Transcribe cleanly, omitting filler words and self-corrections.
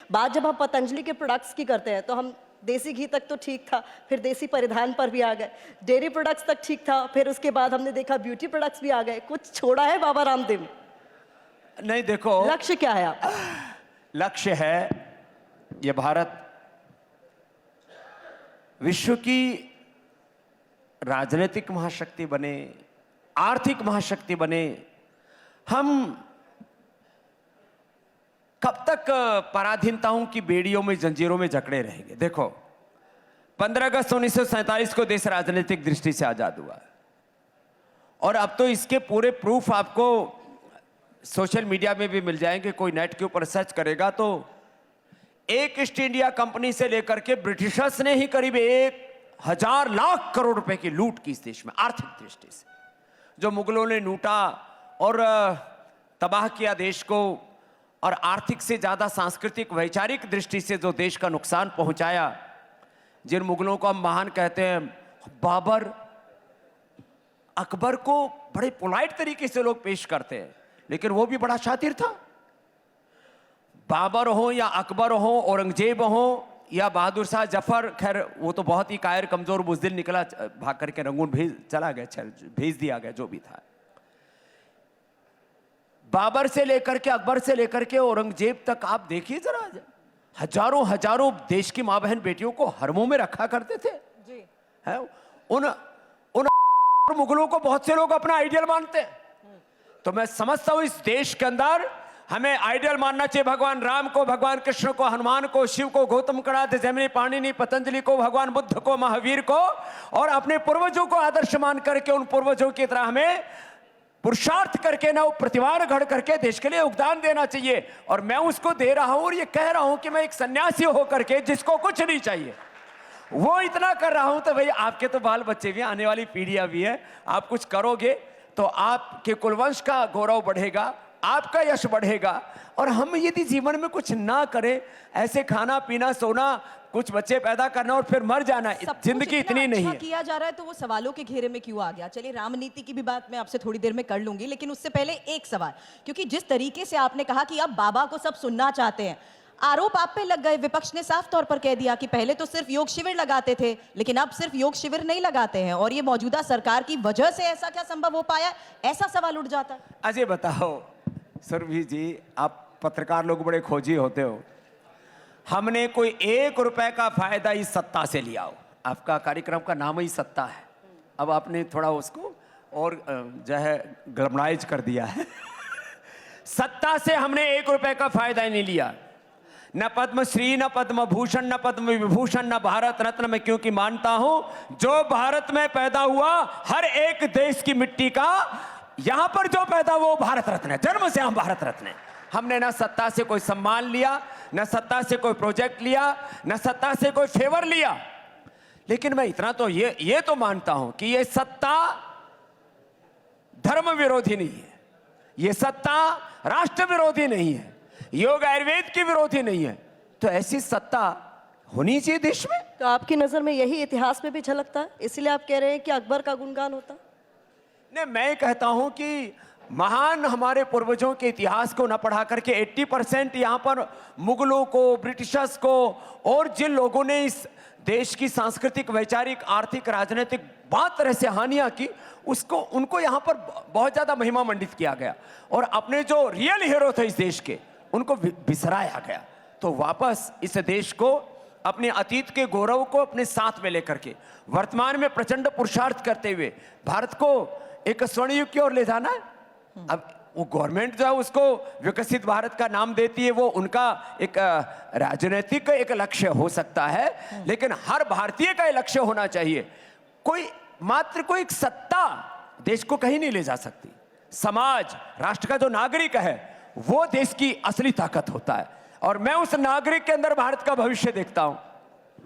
बात जब हम पतंजलि के प्रोडक्ट्स की करते हैं तो हम देसी घी तक तो ठीक था, फिर देसी परिधान पर भी आ गए, डेयरी प्रोडक्ट्स तक ठीक था, फिर उसके बाद हमने देखा ब्यूटी प्रोडक्ट्स भी आ गए। कुछ छोड़ा है बाबा रामदेव? नहीं, देखो लक्ष्य क्या है आपका? लक्ष्य है ये भारत विश्व की राजनीतिक महाशक्ति बने, आर्थिक महाशक्ति बने। हम कब तक पराधीनताओं की बेड़ियों में, जंजीरों में जकड़े रहेंगे? देखो, 15 अगस्त 1947 को देश राजनीतिक दृष्टि से आजाद हुआ और अब तो इसके पूरे प्रूफ आपको सोशल मीडिया में भी मिल जाएंगे। कोई नेट के ऊपर सर्च करेगा तो एक ईस्ट इंडिया कंपनी से लेकर के ब्रिटिशर्स ने ही करीब 1,000 लाख करोड़ रुपए की लूट की इस देश में, आर्थिक दृष्टि से। जो मुगलों ने लूटा और तबाह किया देश को, और आर्थिक से ज्यादा सांस्कृतिक वैचारिक दृष्टि से जो देश का नुकसान पहुंचाया, जिन मुगलों को हम महान कहते हैं, बाबर, अकबर को बड़े पोलाइट तरीके से लोग पेश करते हैं, लेकिन वो भी बड़ा शातिर था। बाबर हो या अकबर हो, औरंगजेब हो या बहादुर शाह जफर, खैर वो तो बहुत ही कायर कमजोर बुजदिल निकला, भाग करके रंगून चला गया, भेज दिया गया, जो भी था। बाबर से लेकर के, अकबर से लेकर के औरंगजेब तक आप देखिए जरा, हजारों हजारों देश की मां बहन बेटियों को हरमों में रखा करते थे जी। है उन मुगलों को बहुत से लोग अपना आइडियल मानते हैं। तो मैं समझता हूं इस देश के अंदर हमें आइडियल मानना चाहिए भगवान राम को, भगवान कृष्ण को, हनुमान को, शिव को, गौतम कणाद, जैमिनी, पाणिनि, पतंजलि को, भगवान बुद्ध को, महावीर को, और अपने पूर्वजों को आदर्श मान करके उन पूर्वजों की तरह हमें पुरुषार्थ करके ना, प्रतिभान गढ़ करके देश के लिए योगदान देना चाहिए। और मैं उसको दे रहा हूं और ये कह रहा हूं कि मैं एक सन्यासी होकर के, जिसको कुछ नहीं चाहिए, वो इतना कर रहा हूं। तो भाई आपके तो बाल बच्चे भी, आने वाली पीढ़ियां भी है, आप कुछ करोगे तो आपके कुलवंश का गौरव बढ़ेगा, आपका यश बढ़ेगा। और हम यदि जीवन में कुछ ना करें, ऐसे खाना पीना सोना, कुछ बच्चे पैदा करना और फिर मर जाना, जिंदगी इतनी नहीं है। किया जा रहा है तो वो सवालों के घेरे में क्यों आ गया? चलिए, रामनीति की भी बात मैं आपसे थोड़ी देर में कर लूंगी, लेकिन उससे पहले एक सवाल, क्योंकि जिस तरीके से आपने कहा कि अब बाबा को सब सुनना चाहते हैं, आरोप आप पे लग गए। विपक्ष ने साफ तौर पर कह दिया कि पहले तो सिर्फ योग शिविर लगाते थे, लेकिन अब सिर्फ योग शिविर नहीं लगाते हैं, और ये मौजूदा सरकार की वजह से ऐसा क्या संभव हो पाया? ऐसा सवाल उठ जाता है। अजय बताओ सुरभि जी, आप पत्रकार लोग बड़े खोजी होते हो, हमने कोई 1 रुपए का फायदा इस सत्ता से लिया हो? आपका कार्यक्रम का नाम ही सत्ता है, अब आपने थोड़ा उसको और जो है ग्लैमराइज कर दिया है। सत्ता से हमने 1 रुपए का फायदा नहीं लिया, न पद्मश्री, न पद्म भूषण, न पद्म विभूषण, न भारत रत्न। मैं क्योंकि मानता हूं जो भारत में पैदा हुआ, हर एक देश की मिट्टी का यहां पर जो पैदा वो भारत रत्न है, जन्म से हम भारत रत्न है। हमने ना सत्ता से कोई सम्मान लिया, न सत्ता से कोई प्रोजेक्ट लिया, न सत्ता से कोई फेवर लिया। लेकिन मैं इतना तो ये तो मानता हूं कि ये सत्ता धर्म विरोधी नहीं है, ये सत्ता राष्ट्र विरोधी नहीं है, योग आयुर्वेद की विरोधी नहीं है। तो ऐसी सत्ता होनी चाहिए देश में। तो आपकी नजर में यही इतिहास में भी झलकता है, इसलिए आप कह रहे हैं कि अकबर का गुणगान होता? नहीं, मैं कहता हूं कि महान हमारे पूर्वजों के इतिहास को न पढ़ा करके 80% यहाँ पर मुगलों को, ब्रिटिशर्स को और जिन लोगों ने इस देश की सांस्कृतिक, वैचारिक, आर्थिक, राजनीतिक बहुत तरह से हानियां की, उसको उनको यहाँ पर बहुत ज्यादा महिमा मंडित किया गया और अपने जो रियल हीरो थे इस देश के, उनको बिसराया गया। तो वापस इस देश को, अपने अतीत के गौरव को अपने साथ में लेकर के वर्तमान में प्रचंड पुरुषार्थ करते हुए भारत को एक स्वर्ण युग की ओर ले जाना है। अब वो गवर्नमेंट जो है उसको विकसित भारत का नाम देती है, वो उनका एक राजनीतिक एक लक्ष्य हो सकता है, लेकिन हर भारतीय का लक्ष्य होना चाहिए। कोई एक सत्ता देश को कहीं नहीं ले जा सकती। समाज, राष्ट्र का जो नागरिक है वो देश की असली ताकत होता है, और मैं उस नागरिक के अंदर भारत का भविष्य देखता हूं।